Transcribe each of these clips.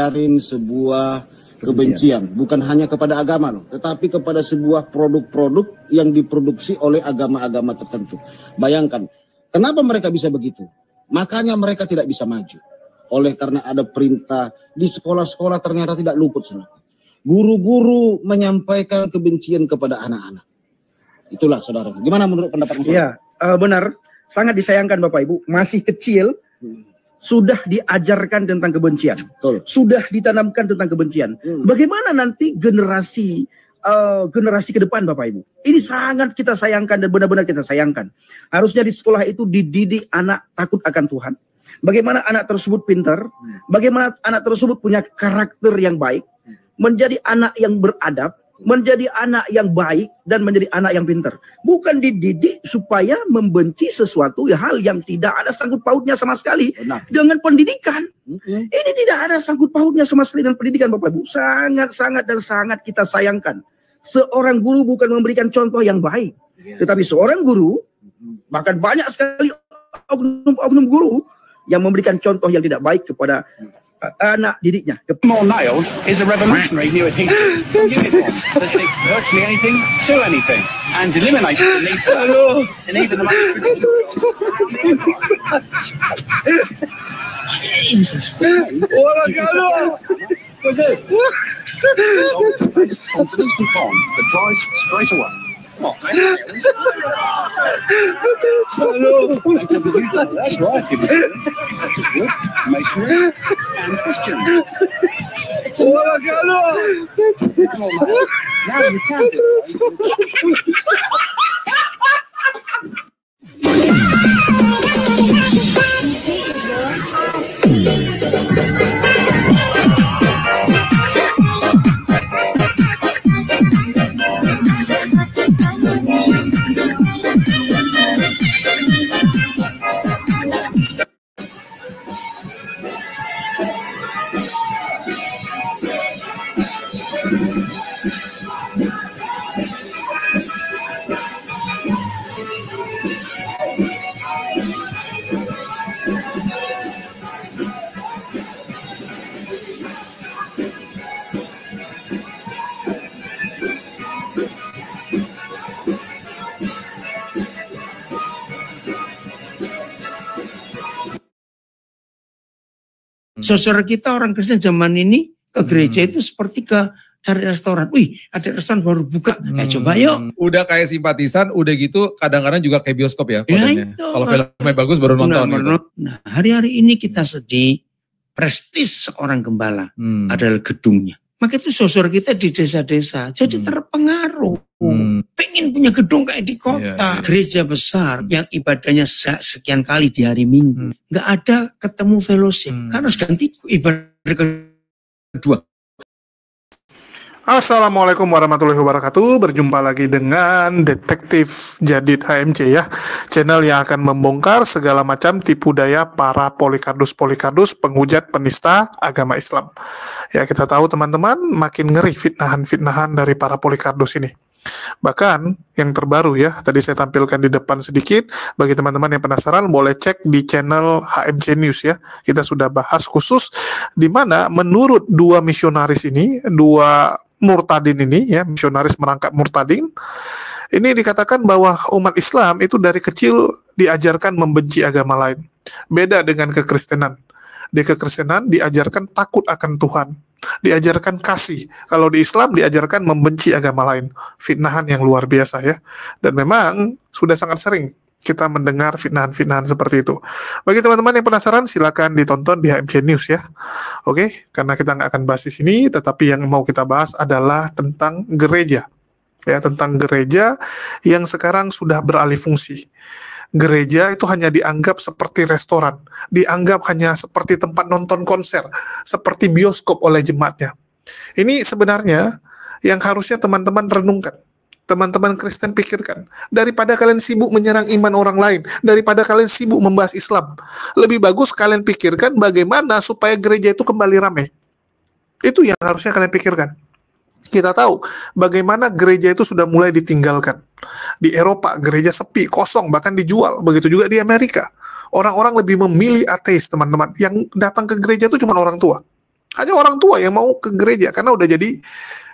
menyebarin sebuah kebencian, bukan hanya kepada agama loh, tetapi kepada sebuah produk-produk yang diproduksi oleh agama-agama tertentu. Bayangkan, kenapa mereka bisa begitu? Makanya mereka tidak bisa maju. Oleh karena ada perintah di sekolah-sekolah ternyata tidak luput. Guru-guru menyampaikan kebencian kepada anak-anak. Itulah saudara. Gimana menurut pendapat saudara? Ya, benar. Sangat disayangkan Bapak Ibu. Masih kecil sudah diajarkan tentang kebencian. Betul. Sudah ditanamkan tentang kebencian. Bagaimana nanti generasi ke depan Bapak Ibu? Ini sangat kita sayangkan dan benar-benar kita sayangkan. Harusnya di sekolah itu dididik anak takut akan Tuhan. Bagaimana anak tersebut pintar, bagaimana anak tersebut punya karakter yang baik, menjadi anak yang beradab, menjadi anak yang baik, dan menjadi anak yang pintar. Bukan dididik supaya membenci sesuatu hal yang tidak ada sangkut pautnya sama sekali dengan pendidikan. Ini tidak ada sangkut pautnya sama sekali dengan pendidikan Bapak Ibu. Sangat-sangat dan sangat kita sayangkan. Seorang guru bukan memberikan contoh yang baik. Tetapi seorang guru, bahkan banyak sekali oknum guru yang memberikan contoh yang tidak baik kepada anak didiknya. More nails is a revolutionary new adhesive from uniform that sticks virtually anything to anything and eliminates the need for and even the most Jesus Christ. Confidence and calm that dries straight away. Oh, that's right. Masonry and Christian. It's a now you can do Saudara kita orang Kristen zaman ini ke gereja itu seperti ke cari restoran. Wih, ada restoran baru buka. Coba yuk. Udah kayak simpatisan, udah gitu kadang-kadang juga kayak bioskop ya. Kalau filmnya bagus baru nonton. Gitu. Nah, hari-hari ini kita sedih. Prestis seorang gembala adalah gedungnya. Maka itu saudara kita di desa-desa jadi terpengaruh. Pengen punya gedung kayak di kota. Gereja besar yang ibadahnya sekian kali di hari Minggu. Nggak ada ketemu fellowship. Karena harus ganti ibadah kedua. Assalamualaikum warahmatullahi wabarakatuh. Berjumpa lagi dengan Detektif Jadid HMC ya, channel yang akan membongkar segala macam tipu daya para polikardus penghujat penista agama Islam. Ya, kita tahu teman-teman makin ngeri fitnahan-fitnahan dari para polikardus ini. Bahkan yang terbaru ya, tadi saya tampilkan di depan sedikit. Bagi teman-teman yang penasaran boleh cek di channel HMC News ya. Kita sudah bahas khusus di mana menurut dua misionaris ini, dua murtadin ini ya, misionaris merangkap murtadin. Ini dikatakan bahwa umat Islam itu dari kecil diajarkan membenci agama lain. Beda dengan kekristenan. Di kekristenan diajarkan takut akan Tuhan, diajarkan kasih. Kalau di Islam diajarkan membenci agama lain. Fitnahan yang luar biasa ya. Dan memang sudah sangat sering kita mendengar fitnahan-fitnahan seperti itu. Bagi teman-teman yang penasaran, silakan ditonton di HMC News ya. Oke, karena kita nggak akan bahas di sini, tetapi yang mau kita bahas adalah tentang gereja. Ya, tentang gereja yang sekarang sudah beralih fungsi. Gereja itu hanya dianggap seperti restoran, dianggap hanya seperti tempat nonton konser, seperti bioskop oleh jemaatnya. Ini sebenarnya yang harusnya teman-teman renungkan. Teman-teman Kristen pikirkan, daripada kalian sibuk menyerang iman orang lain, daripada kalian sibuk membahas Islam, lebih bagus kalian pikirkan bagaimana supaya gereja itu kembali ramai. Itu yang harusnya kalian pikirkan. Kita tahu bagaimana gereja itu sudah mulai ditinggalkan. Di Eropa, gereja sepi, kosong, bahkan dijual. Begitu juga di Amerika. Orang-orang lebih memilih ateis, teman-teman. Yang datang ke gereja itu cuma orang tua. Hanya orang tua yang mau ke gereja karena udah jadi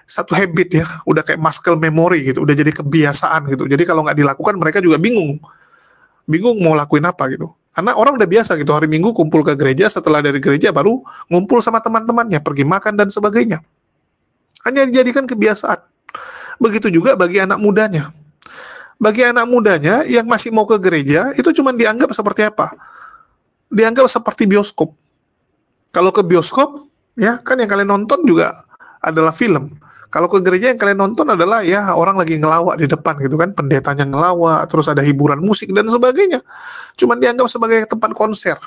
satu habit ya, udah kayak muscle memory gitu, udah jadi kebiasaan gitu. Jadi kalau nggak dilakukan mereka juga bingung mau lakuin apa gitu. Karena orang udah biasa gitu, hari Minggu kumpul ke gereja, setelah dari gereja baru ngumpul sama teman-temannya, pergi makan dan sebagainya. Hanya dijadikan kebiasaan. Begitu juga bagi anak mudanya. Bagi anak mudanya yang masih mau ke gereja, itu cuma dianggap seperti apa? Dianggap seperti bioskop. Kalau ke bioskop, ya kan yang kalian nonton juga adalah film. Kalau ke gereja yang kalian nonton adalah ya orang lagi ngelawak di depan gitu kan, pendetanya ngelawak, terus ada hiburan musik dan sebagainya. Cuman dianggap sebagai tempat konser.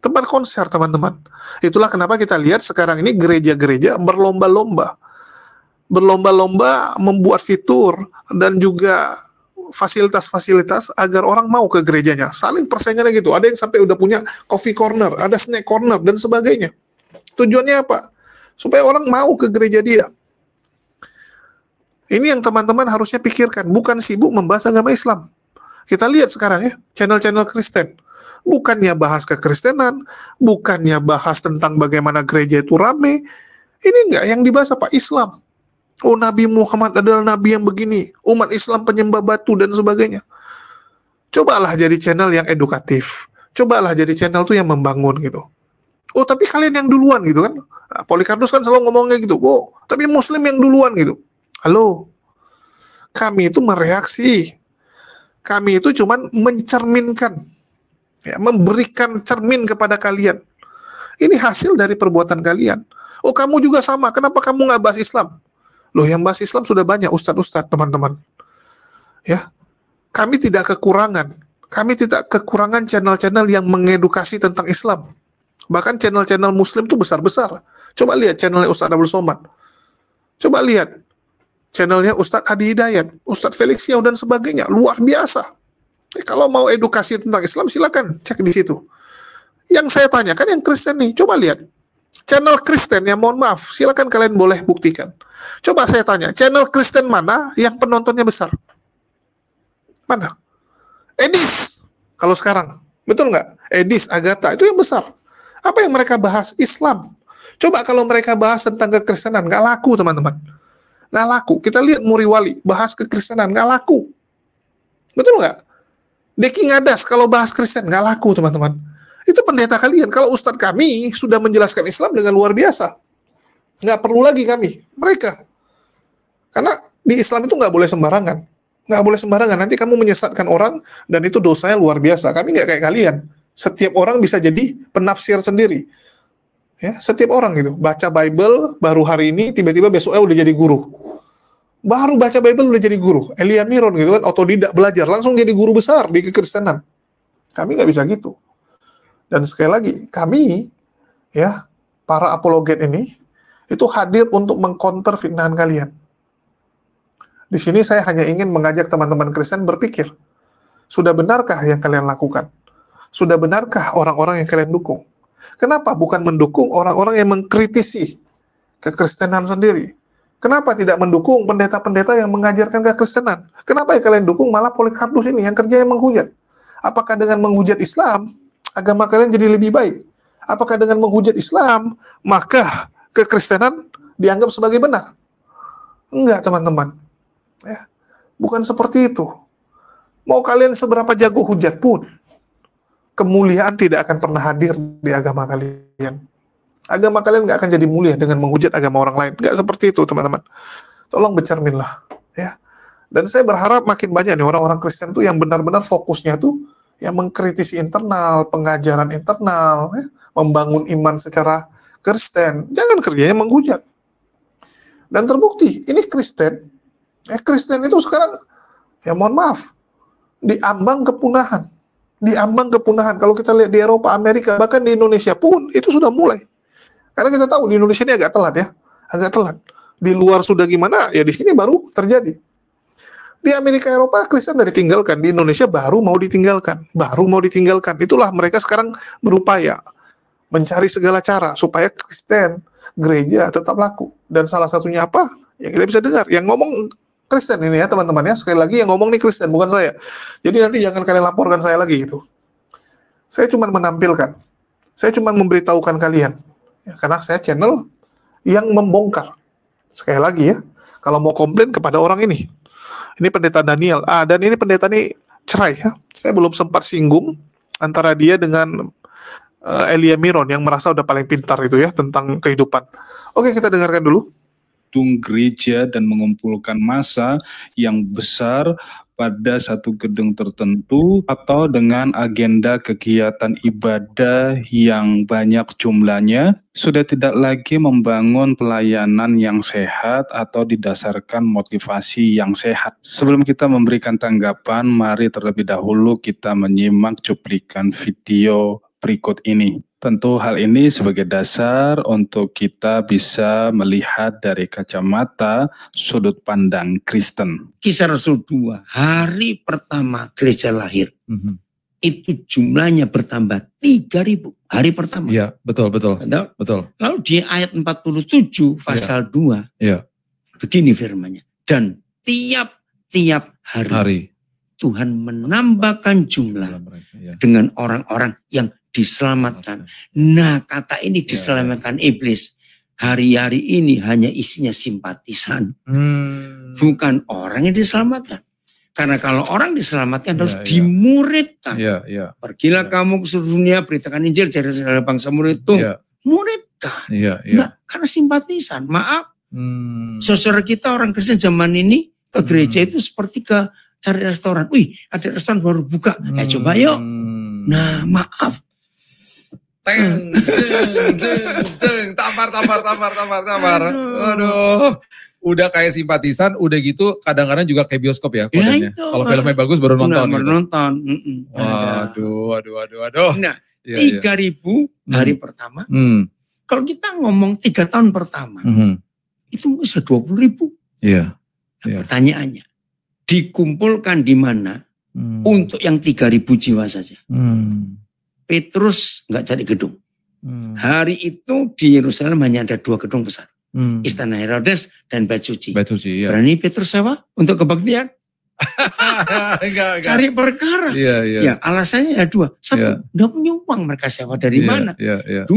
Tempat konser, teman-teman. Itulah kenapa kita lihat sekarang ini gereja-gereja berlomba-lomba membuat fitur dan juga fasilitas-fasilitas agar orang mau ke gerejanya. Saling persaingannya gitu. Ada yang sampai udah punya coffee corner, ada snack corner dan sebagainya. Tujuannya apa? Supaya orang mau ke gereja dia. Ini yang teman-teman harusnya pikirkan, bukan sibuk membahas agama Islam. Kita lihat sekarang ya, channel-channel Kristen. Bukannya bahas kekristenan, bukannya bahas tentang bagaimana gereja itu rame. Ini enggak, yang dibahas apa? Islam. Oh, Nabi Muhammad adalah Nabi yang begini, umat Islam penyembah batu dan sebagainya. Cobalah jadi channel yang edukatif. Cobalah jadi channel tuh yang membangun gitu. Oh, tapi kalian yang duluan gitu kan. Nah, Polycardos kan selalu ngomongnya gitu. Oh, tapi Muslim yang duluan gitu. Halo, kami itu mereaksi. Kami itu cuman mencerminkan, ya, memberikan cermin kepada kalian. Ini hasil dari perbuatan kalian. Oh, kamu juga sama. Kenapa kamu nggak bahas Islam? Loh, yang bahas Islam sudah banyak ustadz-ustadz, teman-teman. Ya, kami tidak kekurangan. Kami tidak kekurangan channel-channel yang mengedukasi tentang Islam. Bahkan channel-channel Muslim itu besar-besar. Coba lihat channelnya Ustadz Abdul Somad. Coba lihat channelnya Ustadz Adi Hidayat, Ustadz Felix Yao dan sebagainya. Luar biasa. Kalau mau edukasi tentang Islam, silakan cek di situ. Yang saya tanyakan yang Kristen nih, coba lihat. Channel Kristen yang mohon maaf, silakan kalian boleh buktikan. Coba saya tanya, channel Kristen mana yang penontonnya besar? Mana? Edis, kalau sekarang. Betul nggak? Edis, Agatha, itu yang besar. Apa yang mereka bahas? Islam. Coba kalau mereka bahas tentang kekristenan, nggak laku, teman-teman. Nggak laku. Kita lihat Muri Wali, bahas kekristenan, nggak laku. Betul nggak? Deki Ngadas, kalau bahas Kristen, nggak laku, teman-teman. Itu pendeta kalian. Kalau ustadz kami sudah menjelaskan Islam dengan luar biasa. Nggak perlu lagi kami, mereka. Karena di Islam itu nggak boleh sembarangan. Nggak boleh sembarangan. Nanti kamu menyesatkan orang, dan itu dosanya luar biasa. Kami nggak kayak kalian. Setiap orang bisa jadi penafsir sendiri. Ya, setiap orang gitu. Baca Bible, baru hari ini, tiba-tiba besoknya udah jadi guru. Baru baca Bible udah jadi guru. Elia Miron gitu kan, otodidak belajar. Langsung jadi guru besar di kekristenan. Kami nggak bisa gitu. Dan sekali lagi, kami, ya, para apologet ini, itu hadir untuk mengcounter fitnahan kalian. Di sini saya hanya ingin mengajak teman-teman Kristen berpikir, sudah benarkah yang kalian lakukan? Sudah benarkah orang-orang yang kalian dukung? Kenapa bukan mendukung orang-orang yang mengkritisi kekristenan sendiri? Kenapa tidak mendukung pendeta-pendeta yang mengajarkan kekristenan? Kenapa yang kalian dukung malah Polycardos ini yang kerjanya menghujat? Apakah dengan menghujat Islam, agama kalian jadi lebih baik? Apakah dengan menghujat Islam, maka kekristenan dianggap sebagai benar? Enggak, teman-teman. Ya, bukan seperti itu. Mau kalian seberapa jago hujat pun, kemuliaan tidak akan pernah hadir di agama kalian. Agama kalian nggak akan jadi mulia dengan menghujat agama orang lain. Nggak seperti itu, teman-teman. Tolong bercerminlah. Ya. Dan saya berharap makin banyak nih orang-orang Kristen tuh yang benar-benar fokusnya tuh yang mengkritisi internal, pengajaran internal, ya, membangun iman secara Kristen. Jangan kerjanya menghujat. Dan terbukti, ini Kristen. Kristen itu sekarang, ya mohon maaf, diambang kepunahan. Diambang kepunahan. Kalau kita lihat di Eropa, Amerika, bahkan di Indonesia pun, itu sudah mulai. Karena kita tahu di Indonesia ini agak telat ya. Agak telat. Di luar sudah gimana, ya di sini baru terjadi. Di Amerika, Eropa, Kristen sudah ditinggalkan. Di Indonesia baru mau ditinggalkan. Baru mau ditinggalkan. Itulah mereka sekarang berupaya mencari segala cara supaya Kristen, gereja tetap laku. Dan salah satunya apa? Ya kita bisa dengar. Yang ngomong Kristen ini ya teman-teman ya. Sekali lagi yang ngomong nih Kristen, bukan saya. Jadi nanti jangan kalian laporkan saya lagi gitu. Saya cuma menampilkan. Saya cuma memberitahukan kalian. Ya, karena saya channel yang membongkar. Sekali lagi ya, kalau mau komplain kepada orang ini pendeta Daniel. Dan ini pendeta ini cerai ya. Saya belum sempat singgung antara dia dengan Elia Miron yang merasa udah paling pintar itu ya tentang kehidupan. Oke, kita dengarkan dulu. Gereja dan mengumpulkan massa yang besar pada satu gedung tertentu atau dengan agenda kegiatan ibadah yang banyak jumlahnya, sudah tidak lagi membangun pelayanan yang sehat atau didasarkan motivasi yang sehat. Sebelum kita memberikan tanggapan, mari terlebih dahulu kita menyimak cuplikan video berikut ini. Tentu hal ini sebagai dasar untuk kita bisa melihat dari kacamata sudut pandang Kristen. Kisah Rasul 2, hari pertama gereja lahir. Itu jumlahnya bertambah 3.000 hari pertama. Iya, betul. Lalu di ayat 47 pasal 2, begini firman-Nya. Dan tiap-tiap hari Tuhan menambahkan jumlah dengan orang-orang yang diselamatkan. Nah, kata ini diselamatkan iblis. Hari-hari ini hanya isinya simpatisan. Bukan orang yang diselamatkan. Karena kalau orang diselamatkan harus dimuridkan. Pergilah kamu ke seluruh dunia, beritakan Injil, jadi segala bangsa muridku. Muridkan. Enggak, karena simpatisan. Maaf. Saudara kita orang Kristen zaman ini ke gereja itu seperti ke cari restoran. Wih, ada restoran baru buka. Coba yuk. Nah, maaf. Tampar. Aduh. Udah kayak simpatisan, udah gitu kadang-kadang juga kayak bioskop ya kodenya. Kalau filmnya bagus baru nonton. Aduh. Nah, 3.000 hari pertama. Kalau kita ngomong 3 tahun pertama, itu bisa 20.000. Iya. Pertanyaannya, dikumpulkan di mana untuk yang 3.000 jiwa saja? Petrus nggak cari gedung. Hari itu di Yerusalem hanya ada 2 gedung besar. Istana Herodes dan Bait Suci. Berani Petrus sewa untuk kebaktian? Enggak. Cari perkara. Ya, alasannya ada 2. Satu, udah punya uang, mereka sewa dari mana? 2,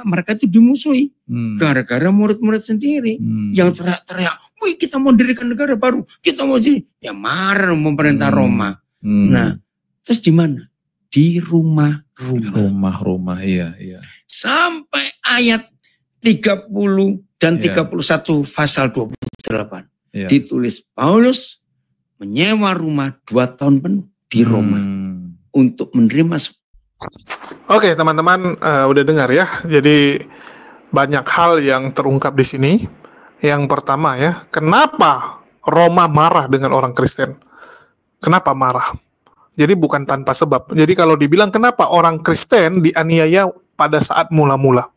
mereka itu dimusuhi. Gara-gara murid-murid sendiri. Yang teriak-teriak, wih kita mau dirikan negara baru. Kita mau jadi. Ya marah pemerintah Roma. Nah, terus di mana? Di rumah-rumah. Iya. Sampai ayat 30 dan 31 pasal 28. Ditulis Paulus menyewa rumah 2 tahun penuh di Roma untuk menerima. Oke, teman-teman udah dengar ya. Jadi banyak hal yang terungkap di sini. Yang pertama ya, kenapa Roma marah dengan orang Kristen? Kenapa marah? Jadi bukan tanpa sebab. Jadi kalau dibilang kenapa orang Kristen dianiaya pada saat mula-mula,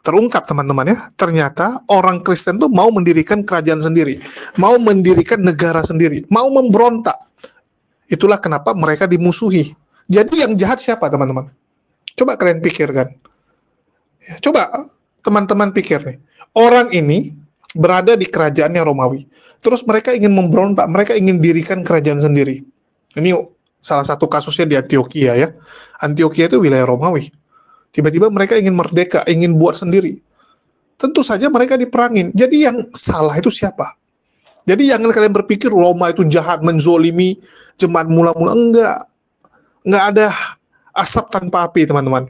terungkap teman-teman ya, ternyata orang Kristen tuh mau mendirikan kerajaan sendiri, mau mendirikan negara sendiri, mau memberontak. Itulah kenapa mereka dimusuhi. Jadi yang jahat siapa teman-teman? Coba kalian pikirkan. Ya, coba teman-teman pikir nih. Orang ini berada di kerajaannya Romawi. Terus mereka ingin memberontak, mereka ingin dirikan kerajaan sendiri. Ini salah satu kasusnya di Antioquia ya. Antioquia itu wilayah Romawi. Tiba-tiba mereka ingin merdeka, ingin buat sendiri. Tentu saja mereka diperangin. Jadi yang salah itu siapa? Jadi jangan kalian berpikir Roma itu jahat, menzolimi jemaat mula-mula. Enggak ada asap tanpa api teman-teman.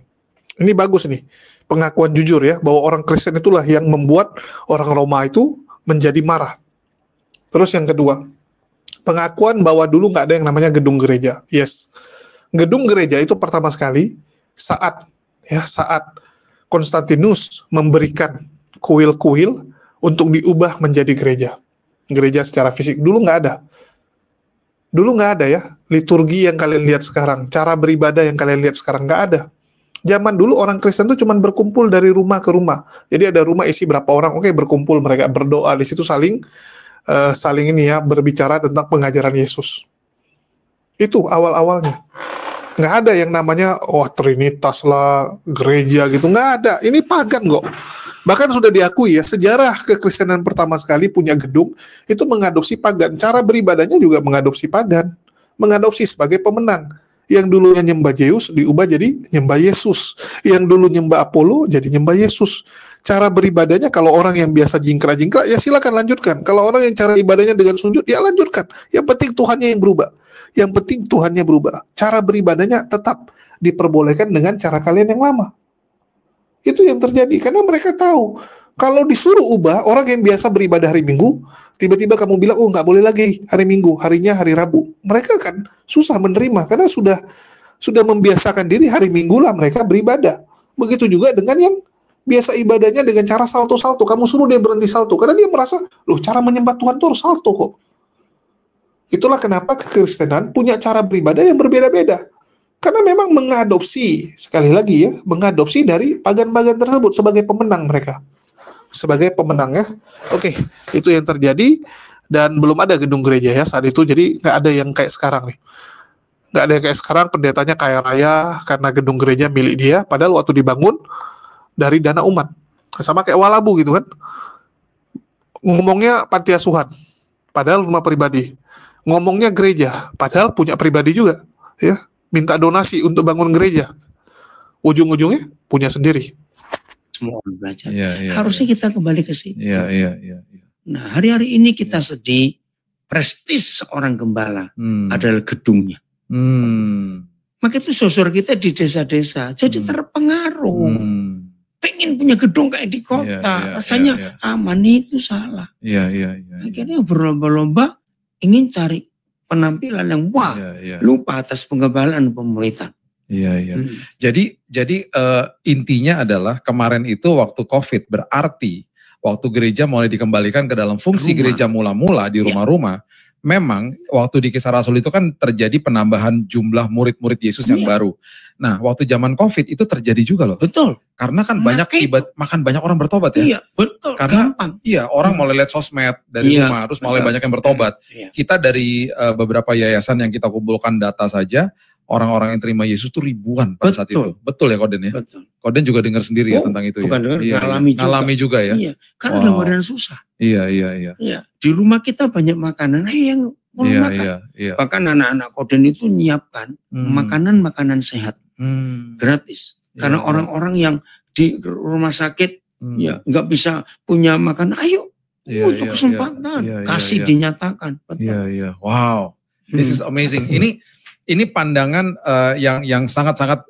Ini bagus nih. Pengakuan jujur ya, bahwa orang Kristen itulah yang membuat orang Roma itu menjadi marah. Terus yang kedua, pengakuan bahwa dulu nggak ada yang namanya gedung gereja. Yes, gedung gereja itu pertama sekali saat Konstantinus memberikan kuil-kuil untuk diubah menjadi gereja. Gereja secara fisik dulu nggak ada. Dulu nggak ada ya liturgi yang kalian lihat sekarang, cara beribadah yang kalian lihat sekarang nggak ada. Zaman dulu orang Kristen tuh cuma berkumpul dari rumah ke rumah. Jadi ada rumah isi berapa orang, oke berkumpul mereka berdoa di situ saling ini ya, berbicara tentang pengajaran Yesus. Itu awal-awalnya. Nggak ada yang namanya, Trinitas lah, gereja gitu. Nggak ada. Ini pagan kok. Bahkan sudah diakui ya, sejarah kekristenan pertama sekali punya gedung, itu mengadopsi pagan. Cara beribadahnya juga mengadopsi pagan. Mengadopsi sebagai pemenang. Yang dulunya nyembah Zeus diubah jadi nyembah Yesus. Yang dulu nyembah Apollo jadi nyembah Yesus. Cara beribadahnya kalau orang yang biasa jingkrak-jingkrak ya silakan lanjutkan. Kalau orang yang cara ibadahnya dengan sujud ya lanjutkan. Yang penting Tuhannya yang berubah. Yang penting Tuhannya berubah. Cara beribadahnya tetap diperbolehkan dengan cara kalian yang lama. Itu yang terjadi karena mereka tahu kalau disuruh ubah orang yang biasa beribadah hari Minggu, tiba-tiba kamu bilang oh nggak boleh lagi hari Minggu, harinya hari Rabu. Mereka kan susah menerima karena sudah membiasakan diri hari Minggu lah mereka beribadah. Begitu juga dengan yang biasa ibadahnya dengan cara salto-salto. Kamu suruh dia berhenti salto karena dia merasa loh cara menyembah Tuhan tuh harus salto kok. Itulah kenapa kekristenan punya cara beribadah yang berbeda-beda. Karena memang mengadopsi, sekali lagi ya, mengadopsi dari pagan-pagan tersebut sebagai pemenang mereka. Sebagai pemenang ya. Oke, itu yang terjadi dan belum ada gedung gereja ya saat itu. Jadi nggak ada yang kayak sekarang nih. Nggak ada yang kayak sekarang pendetanya kaya raya karena gedung gereja milik dia. Padahal waktu dibangun dari dana umat. Sama kayak Walabu gitu kan. Ngomongnya panti asuhan. Padahal rumah pribadi. Ngomongnya gereja. Padahal punya pribadi juga. Ya. Minta donasi untuk bangun gereja. Ujung-ujungnya punya sendiri. Semua orang belajar. Harusnya kita kembali ke situ. Nah, hari-hari ini kita sedih. Prestis seorang gembala adalah gedungnya. Maka itu sosor kita di desa-desa jadi terpengaruh. Pengen punya gedung kayak di kota. Rasanya aman, itu salah. Akhirnya berlomba-lomba ingin cari penampilan yang lupa atas penggembalaan pemerintahan. Jadi intinya adalah kemarin itu waktu COVID berarti waktu gereja mulai dikembalikan ke dalam fungsi gereja mula-mula di rumah-rumah. Memang waktu di Kisah Rasul itu kan terjadi penambahan jumlah murid-murid Yesus yang baru. Nah, waktu zaman COVID itu terjadi juga loh. Betul. Karena kan banyak banyak orang bertobat ya. Iya, betul. Karena gampang. Orang mulai lihat sosmed dari rumah, terus mulai banyak yang bertobat. Kita dari beberapa yayasan yang kita kumpulkan data saja, orang-orang yang terima Yesus tuh ribuan pada saat itu. Betul ya Koden ya? Betul. Koden juga dengar sendiri ya tentang itu bukan ya? Ngalami juga ya? Iya, karena dalam keadaan susah. Iya. Di rumah kita banyak makanan, yang mau makan. Bahkan anak-anak Koden itu nyiapkan makanan-makanan sehat. Gratis. Karena orang-orang yang di rumah sakit nggak bisa punya makan, ayo untuk kesempatan. Kasih dinyatakan. Betul. Wow. This is amazing. Ini pandangan yang sangat-sangat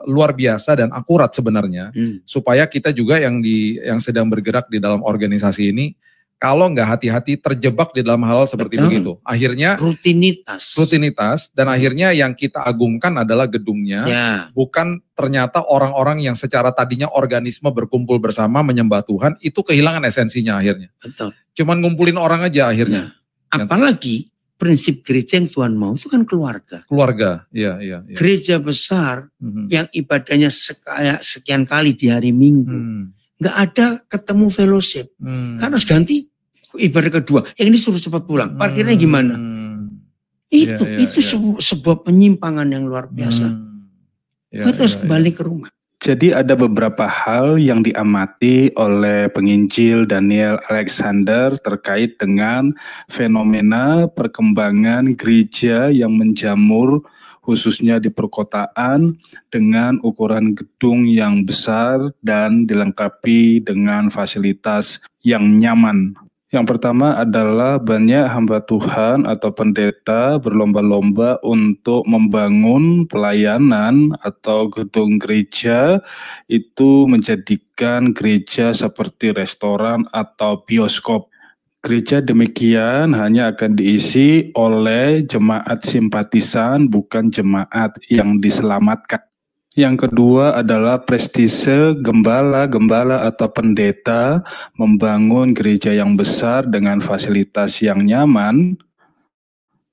luar biasa dan akurat sebenarnya, supaya kita juga yang sedang bergerak di dalam organisasi ini, kalau nggak hati-hati terjebak di dalam hal seperti begitu. Akhirnya rutinitas dan akhirnya yang kita agungkan adalah gedungnya, bukan ternyata orang-orang yang secara tadinya organisme berkumpul bersama menyembah Tuhan, itu kehilangan esensinya akhirnya. Betul. Cuman ngumpulin orang aja akhirnya. Apalagi prinsip gereja yang Tuhan mau itu kan keluarga. Iya. Gereja besar yang ibadahnya sekian kali di hari Minggu. Nggak ada ketemu fellowship. Karena harus ganti ibadah kedua. Yang ini suruh cepat pulang. Parkirnya gimana? Itu sebuah penyimpangan yang luar biasa. Kita harus kembali ke rumah. Jadi ada beberapa hal yang diamati oleh penginjil Daniel Alexander terkait dengan fenomena perkembangan gereja yang menjamur khususnya di perkotaan dengan ukuran gedung yang besar dan dilengkapi dengan fasilitas yang nyaman. Yang pertama adalah banyak hamba Tuhan atau pendeta berlomba-lomba untuk membangun pelayanan atau gedung gereja itu menjadikan gereja seperti restoran atau bioskop. Gereja demikian hanya akan diisi oleh jemaat simpatisan, bukan jemaat yang diselamatkan. Yang kedua adalah prestise gembala-gembala atau pendeta membangun gereja yang besar dengan fasilitas yang nyaman.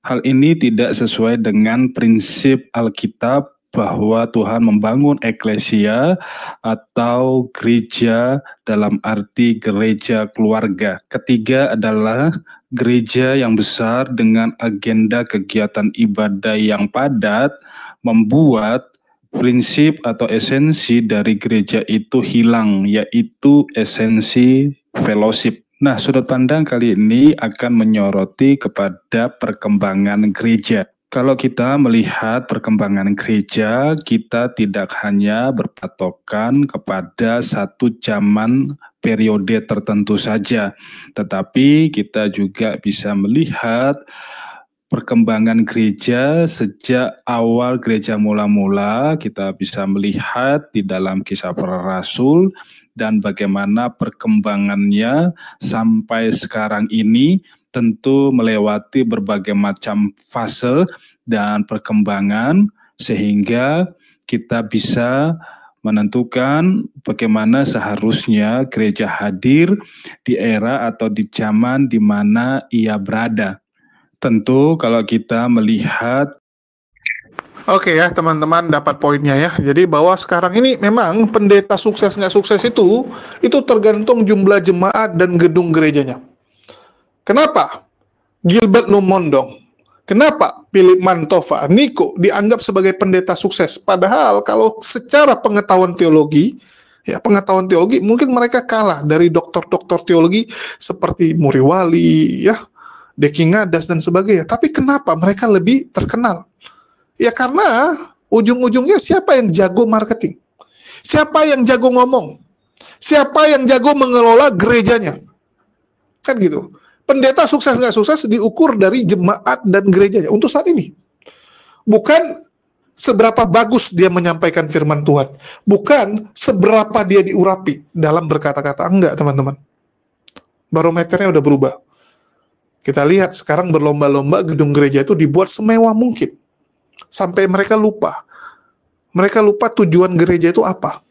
Hal ini tidak sesuai dengan prinsip Alkitab bahwa Tuhan membangun eklesia atau gereja dalam arti gereja keluarga. Ketiga adalah gereja yang besar dengan agenda kegiatan ibadah yang padat membuat prinsip atau esensi dari gereja itu hilang, yaitu esensi fellowship. Nah, sudut pandang kali ini akan menyoroti kepada perkembangan gereja. Kalau kita melihat perkembangan gereja, kita tidak hanya berpatokan kepada satu zaman periode tertentu saja, tetapi kita juga bisa melihat perkembangan gereja sejak awal gereja mula-mula. Kita bisa melihat di dalam Kisah Para Rasul dan bagaimana perkembangannya sampai sekarang ini, tentu melewati berbagai macam fase dan perkembangan sehingga kita bisa menentukan bagaimana seharusnya gereja hadir di era atau di zaman di mana ia berada. Tentu kalau kita melihat Oke ya teman-teman, dapat poinnya ya. Jadi bahwa sekarang ini memang pendeta sukses nggak sukses itu tergantung jumlah jemaat dan gedung gerejanya. Kenapa Gilbert Numondong, kenapa Philip Mantova, Niko dianggap sebagai pendeta sukses? Padahal kalau secara pengetahuan teologi mungkin mereka kalah dari doktor-doktor teologi seperti Muriwali, ya, Deki Ngadas dan sebagainya. Tapi kenapa mereka lebih terkenal? Ya karena ujung-ujungnya siapa yang jago marketing? Siapa yang jago ngomong? Siapa yang jago mengelola gerejanya? Kan gitu. Pendeta sukses nggak sukses diukur dari jemaat dan gerejanya untuk saat ini. Bukan seberapa bagus dia menyampaikan firman Tuhan. Bukan seberapa dia diurapi dalam berkata-kata. Enggak, teman-teman. Barometernya udah berubah. Kita lihat sekarang berlomba-lomba gedung gereja itu dibuat semewah mungkin. Sampai mereka lupa. Mereka lupa tujuan gereja itu apa.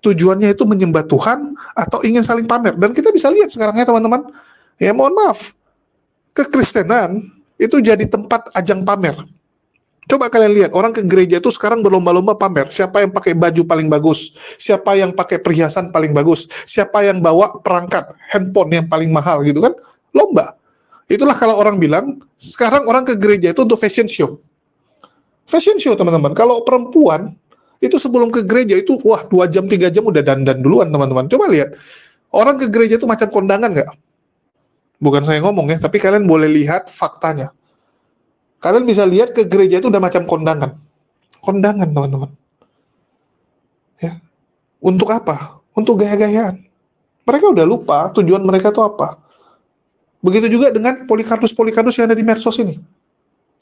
Tujuannya itu menyembah Tuhan atau ingin saling pamer. Dan kita bisa lihat sekarang ya teman-teman. Ya mohon maaf, kekristenan itu jadi tempat ajang pamer. Coba kalian lihat, orang ke gereja itu sekarang berlomba-lomba pamer. Siapa yang pakai baju paling bagus, siapa yang pakai perhiasan paling bagus, siapa yang bawa perangkat handphone yang paling mahal gitu kan, lomba. Itulah kalau orang bilang, sekarang orang ke gereja itu untuk fashion show. Fashion show teman-teman, kalau perempuan, itu sebelum ke gereja itu, 2 jam, 3 jam udah dandan duluan teman-teman. Coba lihat, orang ke gereja itu macam kondangan nggak? Bukan saya ngomong ya, tapi kalian boleh lihat faktanya. Kalian bisa lihat ke gereja itu udah macam kondangan. Kondangan, teman-teman. Ya. Untuk apa? Untuk gaya-gayaan. Mereka udah lupa tujuan mereka itu apa. Begitu juga dengan Polikardus-Polikardus yang ada di medsos ini.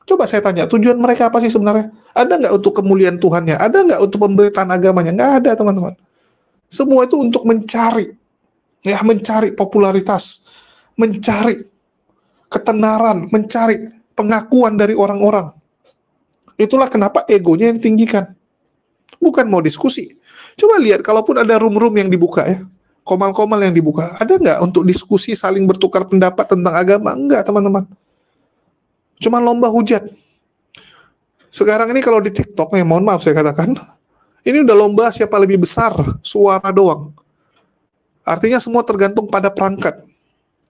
Coba saya tanya, tujuan mereka apa sih sebenarnya? Ada nggak untuk kemuliaan Tuhannya? Ada nggak untuk pemberitaan agamanya? Nggak ada, teman-teman. Semua itu untuk mencari popularitas, mencari ketenaran, mencari pengakuan dari orang-orang. Itulah kenapa egonya yang ditinggikan. Bukan mau diskusi. Coba lihat, kalaupun ada room-room yang dibuka ya, komal-komal yang dibuka, ada nggak untuk diskusi saling bertukar pendapat tentang agama? Enggak, teman-teman. Cuma lomba hujat. Sekarang ini kalau di TikTok, mohon maaf saya katakan, ini udah lomba siapa lebih besar suara doang. Artinya semua tergantung pada perangkat.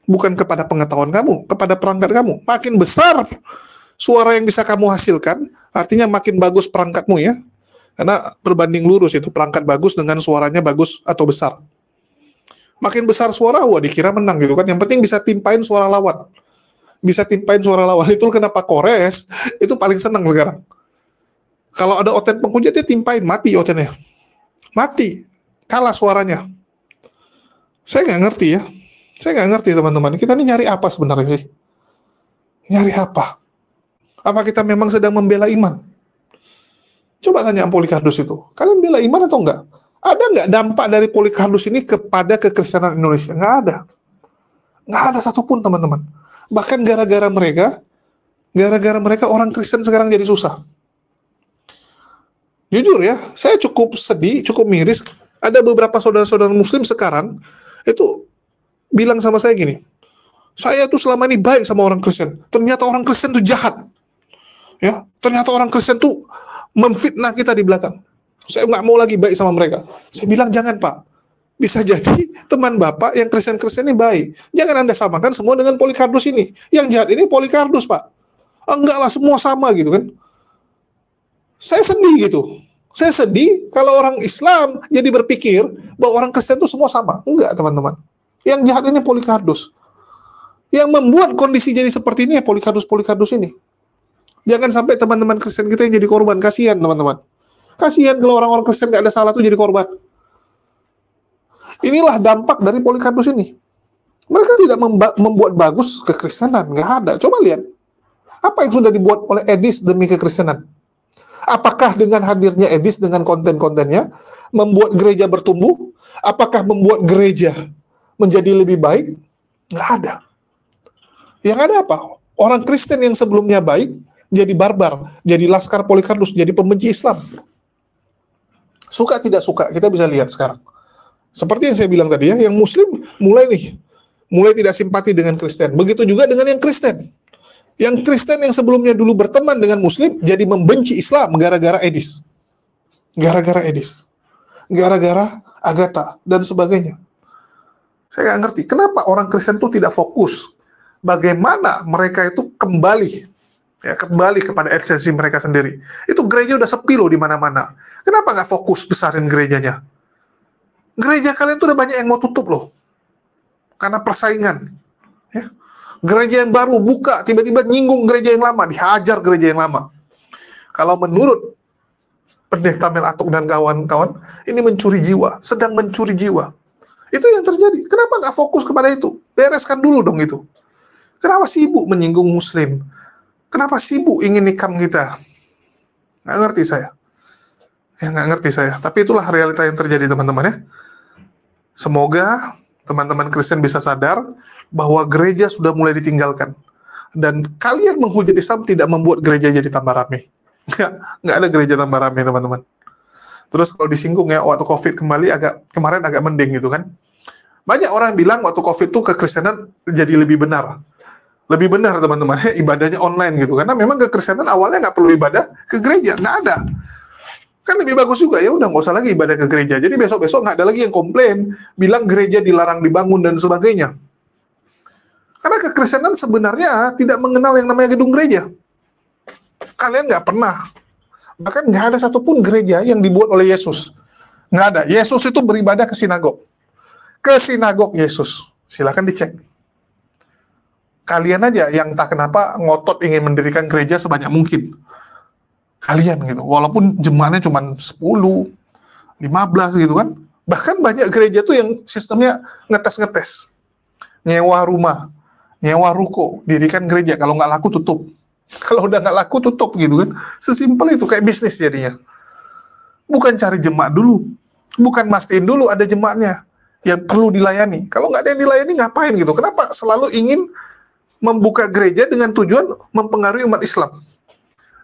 Bukan kepada pengetahuan kamu, kepada perangkat kamu. Makin besar suara yang bisa kamu hasilkan, artinya makin bagus perangkatmu ya. Karena berbanding lurus itu, perangkat bagus dengan suaranya bagus atau besar. Makin besar suara, dikira menang gitu kan. Yang penting bisa timpain suara lawan. Bisa timpain suara lawan. Itu kenapa Kores itu paling senang sekarang. Kalau ada oten penghujat, dia timpain, mati otennya. Mati. Kalah suaranya. Saya nggak ngerti ya. Saya nggak ngerti teman-teman, kita ini nyari apa sebenarnya sih? Nyari apa? Apa kita memang sedang membela iman? Coba tanya Polikardus itu, kalian bela iman atau enggak? Ada nggak dampak dari Polikardus ini kepada kekristenan Indonesia? Nggak ada. Nggak ada satupun teman-teman. Bahkan gara-gara mereka orang Kristen sekarang jadi susah. Jujur ya, saya cukup sedih, cukup miris. Ada beberapa saudara-saudara muslim sekarang, itu bilang sama saya gini, saya tuh selama ini baik sama orang Kristen, ternyata orang Kristen tuh jahat, ya, ternyata orang Kristen tuh memfitnah kita di belakang, saya nggak mau lagi baik sama mereka. Saya bilang jangan Pak, bisa jadi teman Bapak yang Kristen-Kristen ini baik, jangan Anda samakan semua dengan Polikardus ini, yang jahat ini Polikardus Pak, enggak lah semua sama gitu kan. Saya sedih gitu, saya sedih kalau orang Islam jadi berpikir bahwa orang Kristen tuh semua sama. Enggak teman-teman. Yang jahat ini Polikardus. Yang membuat kondisi jadi seperti ini ya Polikardus ini. Jangan sampai teman-teman Kristen kita yang jadi korban. Kasihan teman-teman. Kasihan kalau orang-orang Kristen gak ada salah tuh jadi korban. Inilah dampak dari Polycarpus ini. Mereka tidak membuat bagus kekristenan. Gak ada. Coba lihat. Apa yang sudah dibuat oleh Edis demi kekristenan? Apakah dengan hadirnya Edis dengan konten-kontennya membuat gereja bertumbuh? Apakah membuat gereja menjadi lebih baik? Nggak ada. Yang ada apa? Orang Kristen yang sebelumnya baik jadi barbar, jadi laskar Polycarpus, jadi pembenci Islam. Suka tidak suka, kita bisa lihat sekarang. Seperti yang saya bilang tadi ya, yang Muslim mulai tidak simpati dengan Kristen. Begitu juga dengan yang Kristen. Yang Kristen yang sebelumnya dulu berteman dengan Muslim jadi membenci Islam gara-gara Edis. Gara-gara Edis. Gara-gara Agatha dan sebagainya. Saya nggak ngerti, kenapa orang Kristen itu tidak fokus bagaimana mereka itu kembali kepada esensi mereka sendiri. Itu gereja udah sepi loh di mana-mana. Kenapa nggak fokus besarin gerejanya? Gereja kalian tuh udah banyak yang mau tutup loh, karena persaingan. Ya. Gereja yang baru buka, tiba-tiba nyinggung gereja yang lama, dihajar gereja yang lama. Kalau menurut Pendeta Mel Atok dan kawan-kawan, ini mencuri jiwa, sedang mencuri jiwa. Itu yang terjadi. Kenapa nggak fokus kepada itu? Bereskan dulu dong itu. Kenapa sibuk menyinggung Muslim? Kenapa sibuk ingin nikam kita? Nggak ngerti saya. Nggak ngerti saya. Tapi itulah realita yang terjadi teman-teman ya. Semoga teman-teman Kristen bisa sadar bahwa gereja sudah mulai ditinggalkan. Dan kalian menghujat Islam tidak membuat gereja jadi tambah ramai. Nggak ada gereja tambah ramai teman-teman. Terus kalau disinggung ya, waktu COVID kemarin agak mending gitu kan. Banyak orang bilang waktu COVID tuh kekristenan jadi lebih benar. Lebih benar teman-teman, ibadahnya online gitu. Karena memang kekristenan awalnya nggak perlu ibadah ke gereja, nggak ada. Kan lebih bagus juga, ya udah nggak usah lagi ibadah ke gereja. Jadi besok-besok nggak ada lagi yang komplain, bilang gereja dilarang dibangun dan sebagainya. Karena kekristenan sebenarnya tidak mengenal yang namanya gedung gereja. Kalian nggak pernah. Bahkan nggak ada satupun gereja yang dibuat oleh Yesus. Nggak ada. Yesus itu beribadah ke sinagog. Ke sinagog Yesus. Silakan dicek. Kalian aja yang tak kenapa ngotot ingin mendirikan gereja sebanyak mungkin. Kalian gitu. Walaupun jemaatnya cuma 10, 15 gitu kan. Bahkan banyak gereja tuh yang sistemnya ngetes-ngetes. Nyewa rumah, nyewa ruko, dirikan gereja. Kalau nggak laku tutup. Kalau udah nggak laku tutup gitu kan. Sesimpel itu, kayak bisnis jadinya. Bukan cari jemaat dulu. Bukan mastiin dulu ada jemaatnya yang perlu dilayani. Kalau nggak ada yang dilayani ngapain gitu. Kenapa selalu ingin membuka gereja dengan tujuan mempengaruhi umat Islam?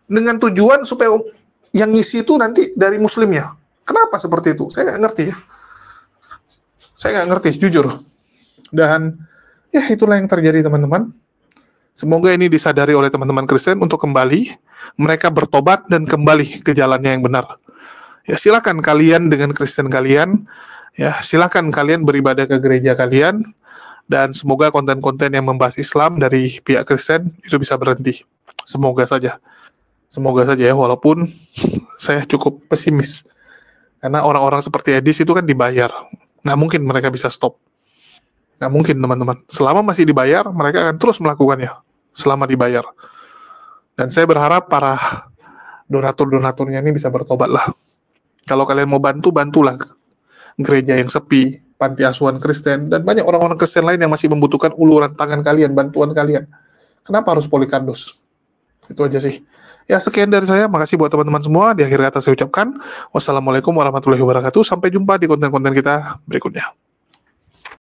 Dengan tujuan supaya yang ngisi itu nanti dari muslimnya. Kenapa seperti itu? Saya nggak ngerti ya. Saya nggak ngerti, jujur. Dan ya itulah yang terjadi teman-teman. Semoga ini disadari oleh teman-teman Kristen untuk kembali, mereka bertobat dan kembali ke jalannya yang benar. Ya silakan kalian dengan Kristen kalian, ya silakan kalian beribadah ke gereja kalian, dan semoga konten-konten yang membahas Islam dari pihak Kristen itu bisa berhenti. Semoga saja ya, walaupun saya cukup pesimis. Karena orang-orang seperti Edis itu kan dibayar, nggak mungkin mereka bisa stop. Nggak mungkin teman-teman. Selama masih dibayar, mereka akan terus melakukannya. Selama dibayar. Dan saya berharap para donatur-donaturnya ini bisa bertobat lah. Kalau kalian mau bantu, bantulah gereja yang sepi, panti asuhan Kristen, dan banyak orang-orang Kristen lain yang masih membutuhkan uluran tangan kalian, bantuan kalian. Kenapa harus Polycarpus? Itu aja sih. Ya, sekian dari saya. Makasih buat teman-teman semua. Di akhir kata saya ucapkan wassalamualaikum warahmatullahi wabarakatuh. Sampai jumpa di konten-konten kita berikutnya.